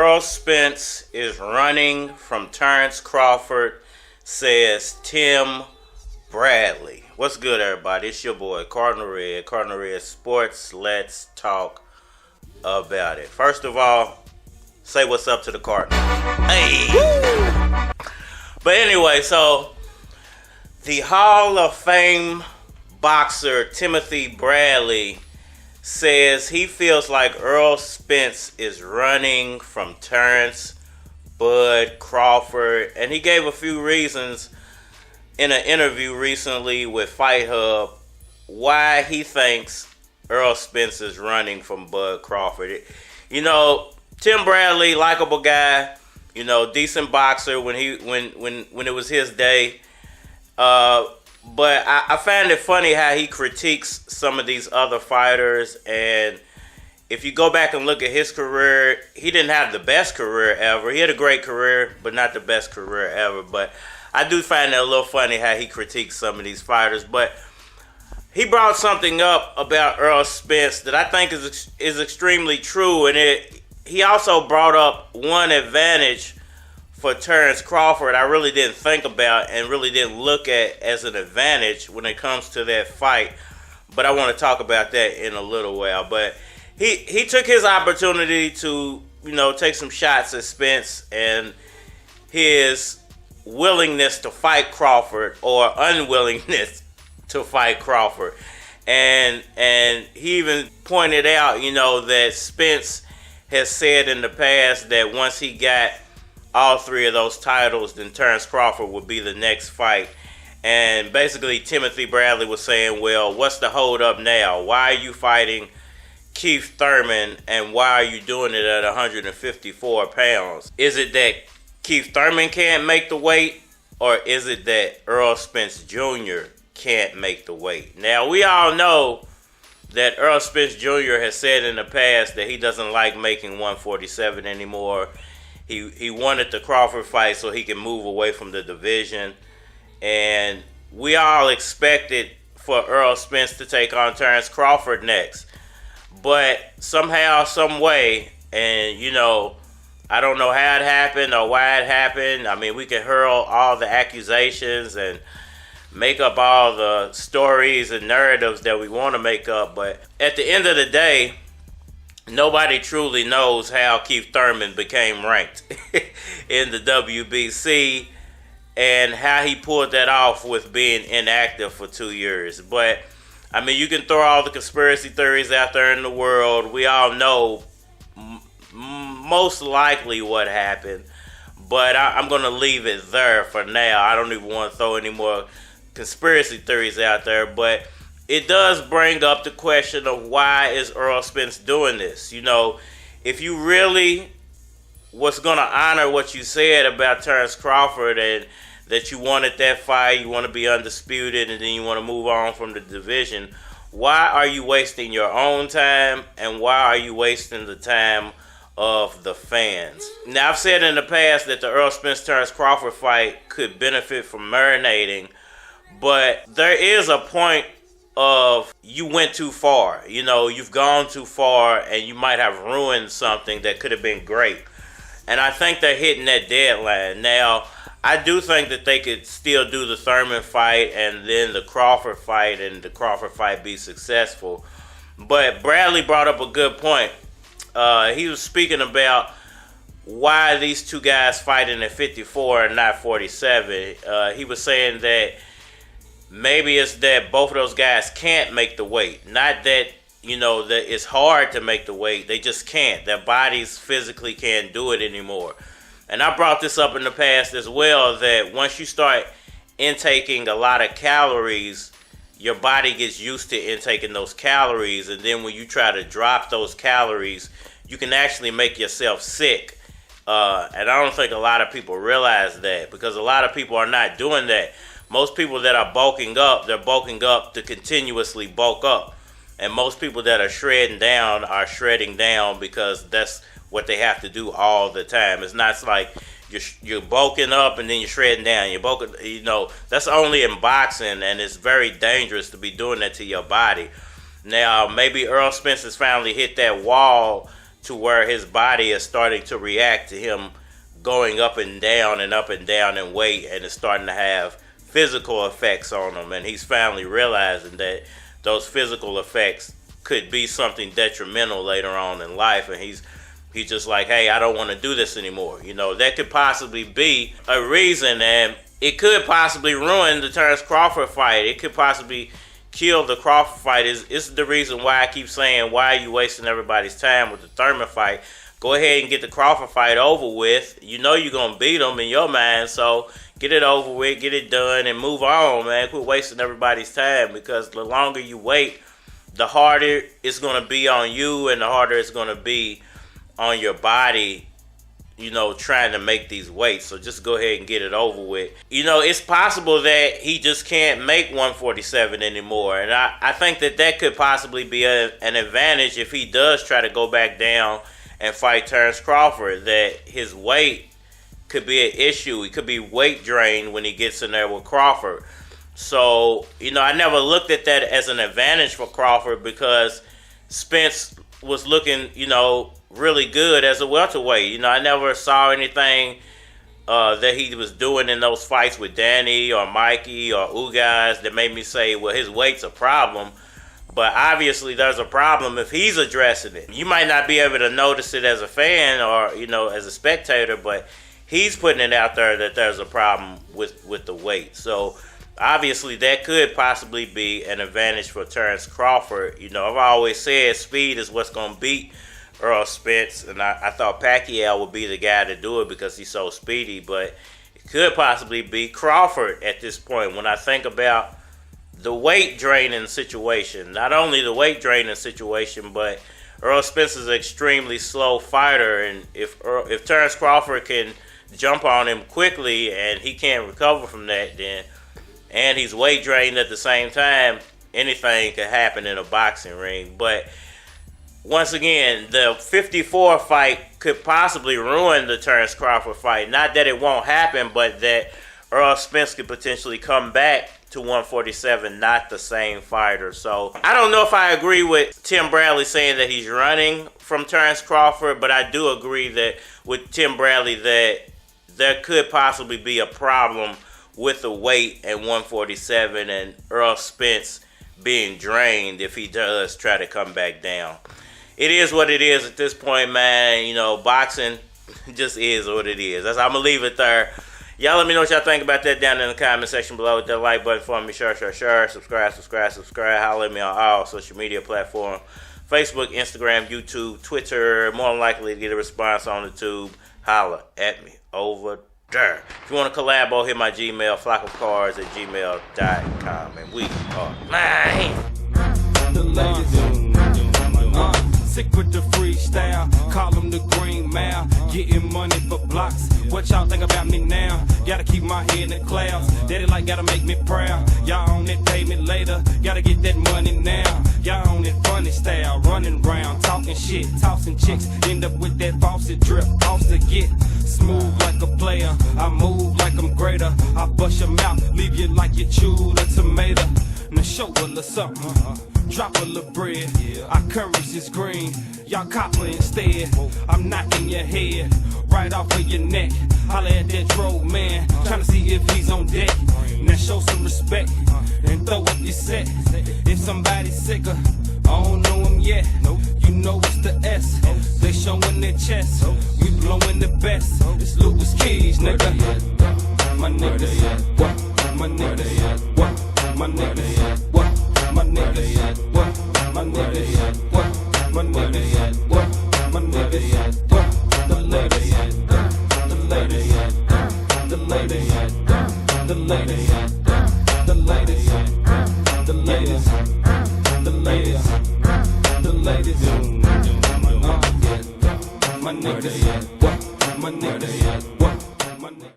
Errol Spence is running from Terence Crawford, says Tim Bradley. What's good, everybody? It's your boy, Cardinal Red Sports. Let's talk about it. First of all, say what's up to the Cardinal. Hey! Woo! But anyway, so the Hall of Fame boxer Timothy Bradley says he feels like Errol Spence is running from Terence Bud Crawford, and he gave a few reasons in an interview recently with Fight Hub why he thinks Errol Spence is running from Bud Crawford. You know, Tim Bradley, likable guy, you know, decent boxer when it was his day. But I find it funny how he critiques some of these other fighters. And if you go back and look at his career, he didn't have the best career ever. He had a great career, but not the best career ever. But I do find it a little funny how he critiques some of these fighters. But he brought something up about Errol Spence that I think is extremely true. And he also brought up one advantage for Terence Crawford I really didn't think about and really didn't look at as an advantage when it comes to that fight. But I want to talk about that in a little while. But he took his opportunity to, you know, take some shots at Spence and his willingness to fight Crawford or unwillingness to fight Crawford. And he even pointed out, you know, that Spence has said in the past that once he got all three of those titles, then Terence Crawford would be the next fight. And basically Timothy Bradley was saying, well, what's the hold up now? Why are you fighting Keith Thurman and why are you doing it at 154 pounds? Is it that Keith Thurman can't make the weight, or is it that Errol Spence Jr. can't make the weight? Now, we all know that Errol Spence Jr. has said in the past that he doesn't like making 147 anymore. He wanted the Crawford fight so he can move away from the division. And we all expected for Errol Spence to take on Terence Crawford next. But somehow, some way, and you know, I don't know how it happened or why it happened. I mean, we can hurl all the accusations and make up all the stories and narratives that we want to make up. But at the end of the day, nobody truly knows how Keith Thurman became ranked in the WBC and how he pulled that off with being inactive for 2 years. But, I mean, you can throw all the conspiracy theories out there in the world. We all know most likely what happened. But I'm going to leave it there for now. I don't even want to throw any more conspiracy theories out there. But it does bring up the question of why is Errol Spence doing this? You know, if you really was going to honor what you said about Terence Crawford and that you wanted that fight, you want to be undisputed, and then you want to move on from the division, why are you wasting your own time and why are you wasting the time of the fans? Now, I've said in the past that the Errol Spence-Terence Crawford fight could benefit from marinating, but there is a point of you went too far. You know, you've gone too far and you might have ruined something that could have been great. And I think they're hitting that deadline. Now, I do think that they could still do the Thurman fight and then the Crawford fight and the Crawford fight be successful. But Bradley brought up a good point. He was speaking about why these two guys fighting at 54 and not 47. He was saying that maybe it's that both of those guys can't make the weight. Not that, you know, that it's hard to make the weight. They just can't. Their bodies physically can't do it anymore. And I brought this up in the past as well, that once you start intaking a lot of calories, your body gets used to intaking those calories. And then when you try to drop those calories, you can actually make yourself sick. And I don't think a lot of people realize that, because a lot of people are not doing that. Most people that are bulking up, they're bulking up to continuously bulk up. And most people that are shredding down because that's what they have to do all the time. It's not like you're bulking up and then you're shredding down. You're bulking, you know, that's only in boxing, and it's very dangerous to be doing that to your body. Now, maybe Errol Spence has finally hit that wall to where his body is starting to react to him going up and down in weight, and it's starting to have physical effects on him. And he's finally realizing that those physical effects could be something detrimental later on in life, and he's just like, hey, I don't want to do this anymore. You know, that could possibly be a reason, and it could possibly ruin the Terence Crawford fight. It could possibly kill the Crawford fight. It's the reason why I keep saying, why are you wasting everybody's time with the Thurman fight? Go ahead and get the Crawford fight over with. You know you're going to beat him in your mind, so get it over with, get it done, and move on, man. Quit wasting everybody's time, because the longer you wait, the harder it's going to be on you, and the harder it's going to be on your body, you know, trying to make these weights. So just go ahead and get it over with. You know, it's possible that he just can't make 147 anymore, and I think that could possibly be an advantage if he does try to go back down and fight Terence Crawford, that his weight could be an issue. He could be weight drained when he gets in there with Crawford. So, you know, I never looked at that as an advantage for Crawford, because Spence was looking, you know, really good as a welterweight. You know, I never saw anything that he was doing in those fights with Danny or Mikey or Ugas that made me say, well, his weight's a problem. But obviously there's a problem if he's addressing it. You might not be able to notice it as a fan or, you know, as a spectator, but he's putting it out there that there's a problem with the weight. So obviously that could possibly be an advantage for Terence Crawford. You know, I've always said speed is what's going to beat Errol Spence, and I thought Pacquiao would be the guy to do it because he's so speedy, but it could possibly be Crawford at this point. When I think about the weight draining situation, not only the weight draining situation, but Errol Spence is an extremely slow fighter, and if Terence Crawford can jump on him quickly and he can't recover from that, then, and he's weight drained at the same time, anything could happen in a boxing ring. But once again, the 54 fight could possibly ruin the Terence Crawford fight. Not that it won't happen, but that Errol Spence could potentially come back to 147, not the same fighter. So I don't know if I agree with Tim Bradley saying that he's running from Terence Crawford, but I do agree that with Tim Bradley that there could possibly be a problem with the weight at 147 and Errol Spence being drained if he does try to come back down. It is what it is at this point, man. You know, boxing just is what it is. I'm going to leave it there. Y'all let me know what y'all think about that down in the comment section below. With that like button for me. Share. Subscribe. Holler at me on all social media platforms. Facebook, Instagram, YouTube, Twitter. More than likely to get a response on the tube. Holler at me over there. If you want to collabo, hit my Gmail, flockofcards@gmail.com. And we are live. Sick with the freestyle, call them the green mile. Getting money for blocks, what y'all think about me now? Gotta keep my head in the clouds, daddy like gotta make me proud. Y'all on it, pay me later, gotta get that money now. Y'all on it funny style, running round, talking shit, tossing chicks. End up with that faucet drip, off to get smooth like a player. I move like I'm greater, I bust your mouth, leave you like you chewed a tomato. Now show a little something, drop a little bread. Our currency is green, y'all copper instead. I'm knocking your head right off of your neck. Holla at that drove man, tryna see if he's on deck. Now show some respect and throw up your set. If somebody's sicker, I don't know him yet. You know it's the S. They showing their chest. We blowing the best. It's Louis Keys, nigga. My niggas, what? My niggas, what? My niggas, what? My niggas, what? My niggas, what? My niggas, what? My niggas, what? The ladies, the ladies, the ladies, the ladies, the ladies, the ladies, the ladies, the ladies, my niggas.